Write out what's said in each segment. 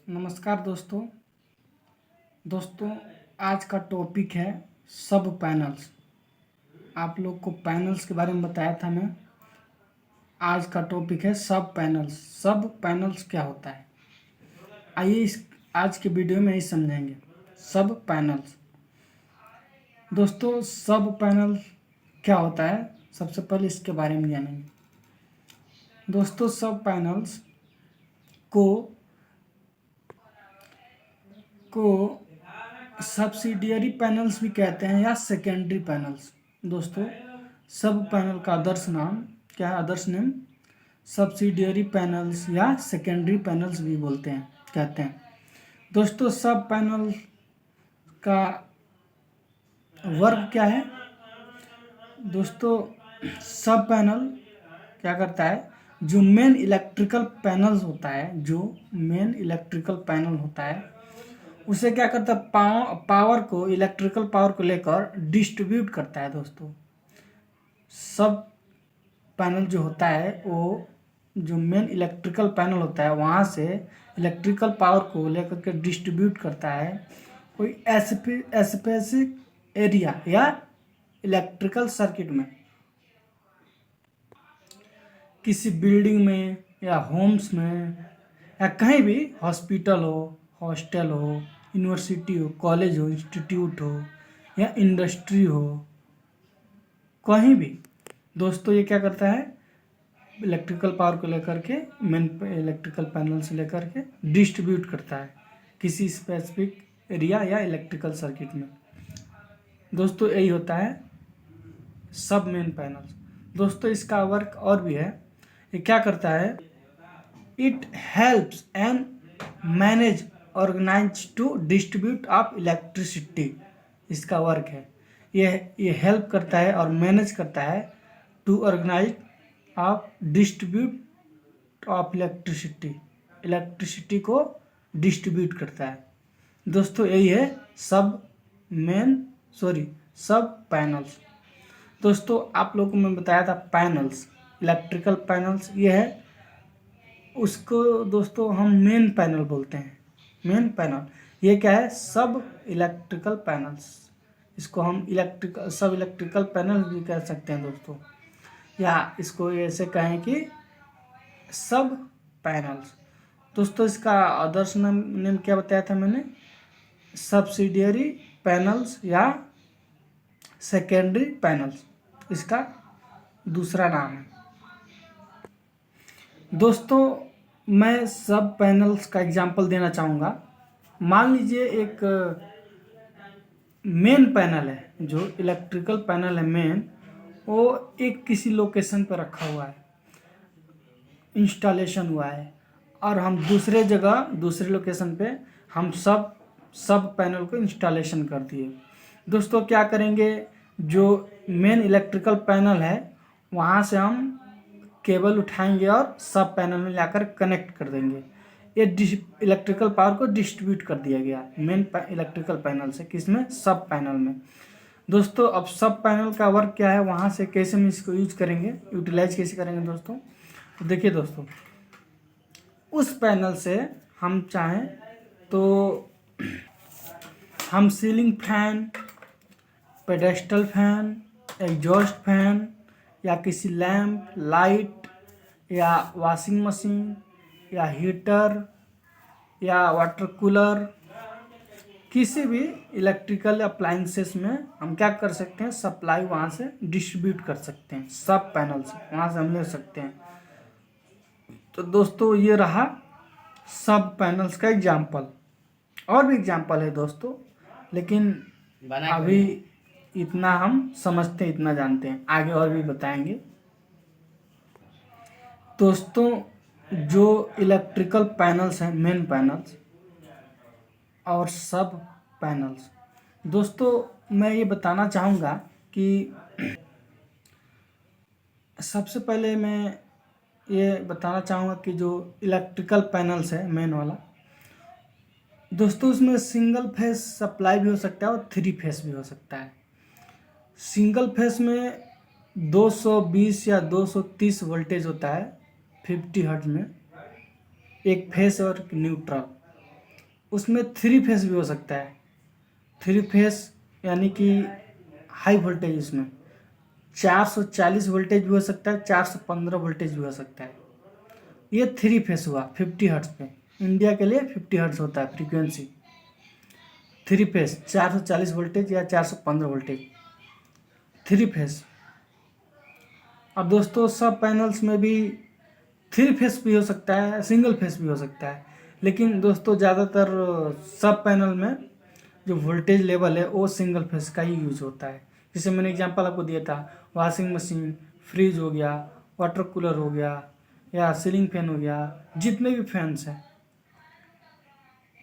नमस्कार दोस्तों आज का टॉपिक है सब पैनल्स। आप लोग को पैनल्स के बारे में बताया था मैं। आज का टॉपिक है सब पैनल्स। सब पैनल्स क्या होता है, आइए इस आज के वीडियो में ही समझेंगे। सब पैनल्स दोस्तों, सब पैनल क्या होता है, सबसे पहले इसके बारे में जानेंगे। दोस्तों, सब पैनल्स को सब्सिडियरी पैनल्स भी कहते हैं या सेकेंडरी पैनल्स। दोस्तों, सब पैनल का आदर्श नाम क्या है? आदर्श नेम सब्सिडियरी पैनल्स या सेकेंडरी पैनल्स भी कहते हैं। दोस्तों, सब पैनल का वर्क क्या है? दोस्तों, सब पैनल क्या करता है, जो मेन इलेक्ट्रिकल पैनल होता है उसे क्या करता है, इलेक्ट्रिकल पावर को लेकर डिस्ट्रीब्यूट करता है। दोस्तों, सब पैनल जो होता है वो जो मेन इलेक्ट्रिकल पैनल होता है वहाँ से इलेक्ट्रिकल पावर को लेकर के डिस्ट्रीब्यूट करता है कोई स्पेसिफिक एरिया या इलेक्ट्रिकल सर्किट में, किसी बिल्डिंग में या होम्स में या कहीं भी, हॉस्पिटल हो, हॉस्टल हो, यूनिवर्सिटी हो, कॉलेज हो, इंस्टीट्यूट हो या इंडस्ट्री हो, कहीं भी। दोस्तों, ये क्या करता है, इलेक्ट्रिकल पावर को लेकर के मेन इलेक्ट्रिकल पैनल से लेकर के डिस्ट्रीब्यूट करता है किसी स्पेसिफिक एरिया या इलेक्ट्रिकल सर्किट में। दोस्तों, यही होता है सब मेन पैनल। दोस्तों, इसका वर्क और भी है। ये क्या करता है, it helps and manage organise to distribute of electricity. इसका वर्क है, ये हेल्प करता है और मैनेज करता है to organise of distribute of electricity को डिस्ट्रीब्यूट करता है। दोस्तों, यही है सब पैनल्स। दोस्तों, आप लोगों को मैं बताया था पैनल्स, इलेक्ट्रिकल पैनल्स ये है, उसको दोस्तों हम मेन पैनल बोलते हैं। मेन पैनल ये क्या है, सब इलेक्ट्रिकल पैनल्स। इसको हम सब इलेक्ट्रिकल पैनल भी कह सकते हैं दोस्तों, या इसको ऐसे कहें कि सब पैनल्स। दोस्तों, इसका आदर्श नेम क्या बताया था मैंने, सब्सिडियरी पैनल्स या सेकेंडरी पैनल्स, इसका दूसरा नाम है। दोस्तों, मैं सब पैनल्स का एग्जांपल देना चाहूँगा। मान लीजिए एक मेन पैनल है, जो इलेक्ट्रिकल पैनल है मेन, वो एक किसी लोकेशन पर रखा हुआ है, इंस्टॉलेशन हुआ है, और हम दूसरे लोकेशन पे हम सब पैनल को इंस्टॉलेशन कर दिए। दोस्तों, क्या करेंगे, जो मेन इलेक्ट्रिकल पैनल है वहाँ से हम केबल उठाएंगे और सब पैनल में लाकर कनेक्ट कर देंगे। ये इलेक्ट्रिकल पावर को डिस्ट्रीब्यूट कर दिया गया मेन इलेक्ट्रिकल पैनल से, किसमें, सब पैनल में। दोस्तों, अब सब पैनल का वर्क क्या है, वहाँ से कैसे हम इसको यूटिलाइज कैसे करेंगे दोस्तों। तो देखिए दोस्तों, उस पैनल से हम चाहें तो हम ceiling fan, pedestal fan, exhaust fan या किसी लैंप, लाइट या वॉशिंग मशीन या हीटर या वाटर कूलर, किसी भी इलेक्ट्रिकल अप्लायंसेस में हम क्या कर सकते हैं, सप्लाई वहाँ से डिस्ट्रीब्यूट कर सकते हैं, सब पैनल से वहाँ से हम ले सकते हैं। तो दोस्तों, ये रहा सब पैनल्स का एग्जाम्पल। और भी एग्जाम्पल है दोस्तों, लेकिन अभी इतना हम समझते हैं, इतना जानते हैं, आगे और भी बताएंगे। दोस्तों, जो इलेक्ट्रिकल पैनल्स हैं, मेन पैनल्स और सब पैनल्स, दोस्तों मैं ये बताना चाहूँगा कि सबसे पहले मैं ये बताना चाहूँगा कि जो इलेक्ट्रिकल पैनल्स है मेन वाला, दोस्तों उसमें सिंगल फेस सप्लाई भी हो सकता है और 3 फेस भी हो सकता है। सिंगल फेस में 220 या 230 वोल्टेज होता है 50 हर्ट्ज में, एक फेस और न्यूट्रल। उसमें 3 फेस भी हो सकता है। 3 फेस यानी कि हाई वोल्टेज, उसमें 440 वोल्टेज भी हो सकता है, 415 वोल्टेज भी हो सकता है। ये 3 फेस हुआ 50 हर्ट्ज पे। इंडिया के लिए 50 हर्ट्ज होता है फ्रीक्वेंसी। 3 फेस 440 वोल्टेज या 415 वोल्टेज, 3 फेस। अब दोस्तों सब पैनल्स में भी 3 फेस भी हो सकता है, सिंगल फेस भी हो सकता है, लेकिन दोस्तों ज़्यादातर सब पैनल में जो वोल्टेज लेवल है वो सिंगल फेस का ही यूज होता है। जैसे मैंने एग्जांपल आपको दिया था, वॉशिंग मशीन, फ्रिज हो गया, वाटर कूलर हो गया, या सीलिंग फैन हो गया, जितने भी फैंस हैं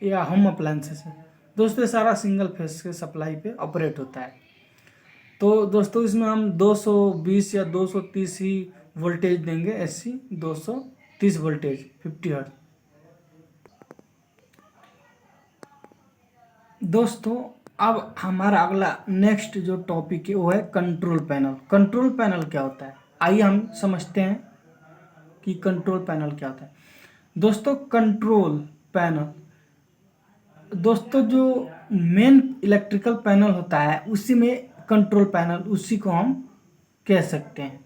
या होम अप्लायंसेस है दोस्तों, ये सारा सिंगल फेस के सप्लाई पे ऑपरेट होता है। तो दोस्तों इसमें हम 220 या 230 ही वोल्टेज देंगे, एसी 230 वोल्टेज 50 हर्ट्ज। दोस्तों अब हमारा अगला नेक्स्ट जो टॉपिक है वो है कंट्रोल पैनल। कंट्रोल पैनल क्या होता है, आइए हम समझते हैं कि कंट्रोल पैनल क्या होता है। दोस्तों कंट्रोल पैनल, दोस्तों जो मेन इलेक्ट्रिकल पैनल होता है उसी में कंट्रोल पैनल, उसी को हम कह सकते हैं।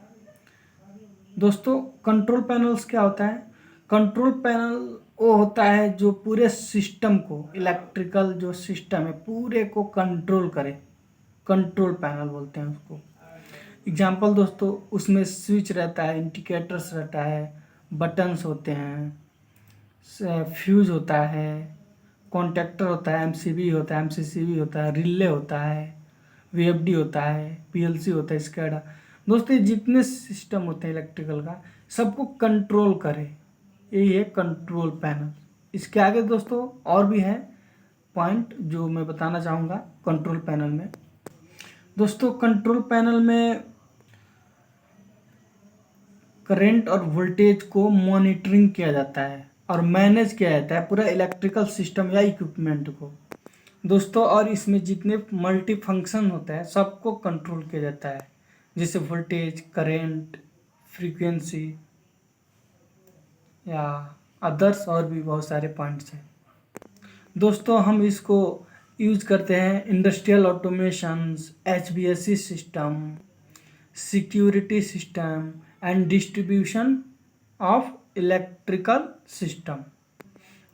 दोस्तों कंट्रोल पैनल्स क्या होता है, कंट्रोल पैनल वो होता है जो पूरे सिस्टम को, इलेक्ट्रिकल जो सिस्टम है पूरे को कंट्रोल करे, कंट्रोल पैनल बोलते हैं उसको। एग्जाम्पल दोस्तों उसमें स्विच रहता है, इंडिकेटर्स रहता है, बटन्स होते हैं, फ्यूज होता है, कॉन्टेक्टर होता है, एमसीबी होता है, एमसीसीबी होता है, रिले होता है, वीएफडी होता है, पीएलसी होता है, स्कैडा। दोस्तों ये जितने सिस्टम होते हैं इलेक्ट्रिकल का सबको कंट्रोल करे, यही है कंट्रोल पैनल। इसके आगे दोस्तों और भी है पॉइंट जो मैं बताना चाहूँगा कंट्रोल पैनल में। दोस्तों कंट्रोल पैनल में करंट और वोल्टेज को मॉनिटरिंग किया जाता है और मैनेज किया जाता है पूरा इलेक्ट्रिकल सिस्टम या इक्विपमेंट को दोस्तों। और इसमें जितने मल्टी फंक्शन होता है सबको कंट्रोल किया जाता है, जैसे वोल्टेज, करंट, फ्रीक्वेंसी या अदर्स और भी बहुत सारे पॉइंट्स हैं। दोस्तों हम इसको यूज करते हैं industrial automations, HVAC system, security system and distribution of electrical system.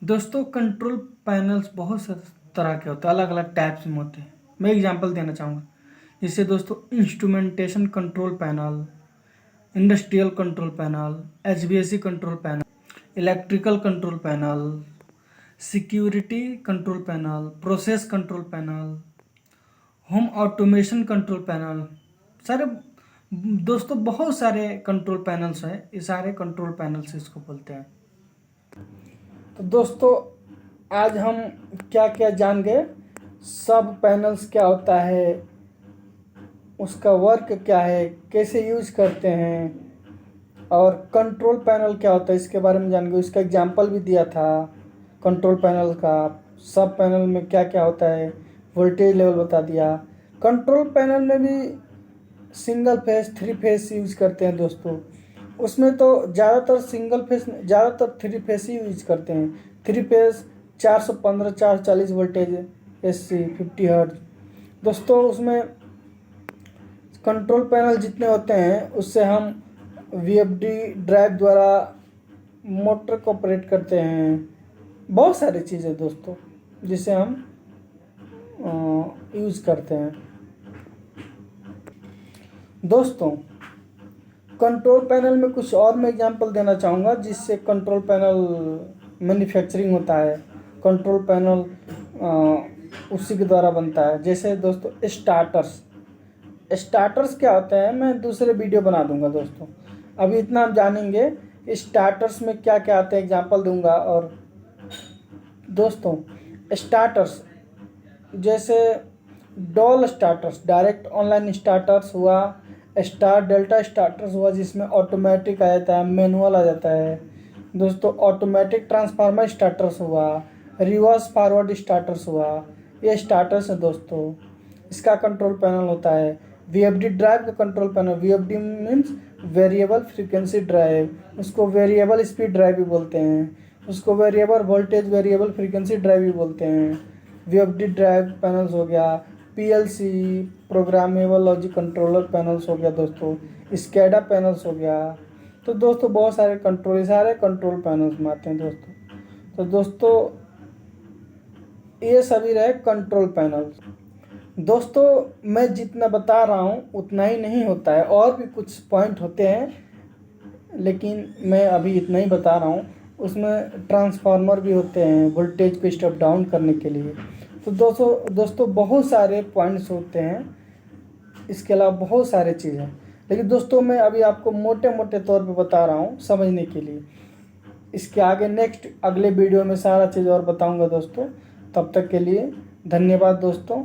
दोस्तों कंट्रोल पैनल्स बहुत से तरह के होते हैं, अलग अलग टाइप्स में होते हैं। मैं एग्जांपल देना चाहूँगा, जैसे दोस्तों instrumentation control panel, industrial control panel, HVAC control panel, electrical control panel, security control panel, process control panel, home automation control panel, सारे दोस्तों बहुत सारे कंट्रोल पैनल्स हैं। ये सारे कंट्रोल पैनल्स इसको बोलते हैं। तो दोस्तों आज हम क्या क्या जान गए, सब पैनल्स क्या होता है, उसका वर्क क्या है, कैसे यूज करते हैं, और कंट्रोल पैनल क्या होता है इसके बारे में जान गए। उसका एग्जांपल भी दिया था कंट्रोल पैनल का, सब पैनल में क्या क्या होता है, वोल्टेज लेवल बता दिया। कंट्रोल पैनल में भी सिंगल फेस, 3 फेस यूज करते हैं दोस्तों। उसमें तो ज़्यादातर सिंगल फेस, ज़्यादातर 3 फेस ही यूज करते हैं। 3 फेस 415 440 वोल्टेज, एसी 50 हर्ट्ज। दोस्तों उसमें कंट्रोल पैनल जितने होते हैं उससे हम वीएफडी ड्राइव द्वारा मोटर को ऑपरेट करते हैं, बहुत सारी चीज़ें दोस्तों जिसे हम यूज करते हैं। दोस्तों कंट्रोल पैनल में कुछ और मैं एग्जांपल देना चाहूँगा जिससे कंट्रोल पैनल मैन्युफैक्चरिंग होता है, कंट्रोल पैनल उसी के द्वारा बनता है। जैसे दोस्तों स्टार्टर्स क्या होते हैं मैं दूसरे वीडियो बना दूंगा दोस्तों, अभी इतना हम जानेंगे स्टार्टर्स में क्या क्या आते हैं, एग्जांपल दूंगा। और दोस्तों स्टार्टर्स जैसे doll starters, direct online starters हुआ, स्टार डेल्टा स्टार्टर्स हुआ जिसमें ऑटोमेटिक आ जाता है, मैनुअल आ जाता है दोस्तों, ऑटोमेटिक ट्रांसफार्मर स्टार्टर्स हुआ, रिवर्स फॉरवर्ड स्टार्टर्स हुआ, ये स्टार्टर्स है दोस्तों। इसका कंट्रोल पैनल होता है। वीएफडी ड्राइव का control panel, VFD means variable frequency drive, उसको वेरिएबल स्पीड ड्राइव भी बोलते हैं। उसको variable voltage variable frequency drive भी बोलते हैं। वीएफडी ड्राइव पैनल्स हो गया, PLC programmable logic controller panels हो गया दोस्तों, स्कैडा पैनल्स हो गया। तो दोस्तों बहुत सारे सारे कंट्रोल पैनल्स में आते हैं दोस्तों। तो दोस्तों ये सभी रहे कंट्रोल पैनल्स। दोस्तों मैं जितना बता रहा हूँ उतना ही नहीं होता है, और भी कुछ पॉइंट होते हैं, लेकिन मैं अभी इतना ही बता रहा हूँ। उसमें ट्रांसफार्मर भी होते हैं वोल्टेज को स्टेप डाउन करने के लिए। तो दोस्तों बहुत सारे पॉइंट्स होते हैं, इसके अलावा बहुत सारे चीज़ हैं, लेकिन दोस्तों मैं अभी आपको मोटे मोटे तौर पे बता रहा हूँ समझने के लिए। इसके आगे अगले वीडियो में सारा चीज़ और बताऊँगा दोस्तों। तब तक के लिए धन्यवाद दोस्तों।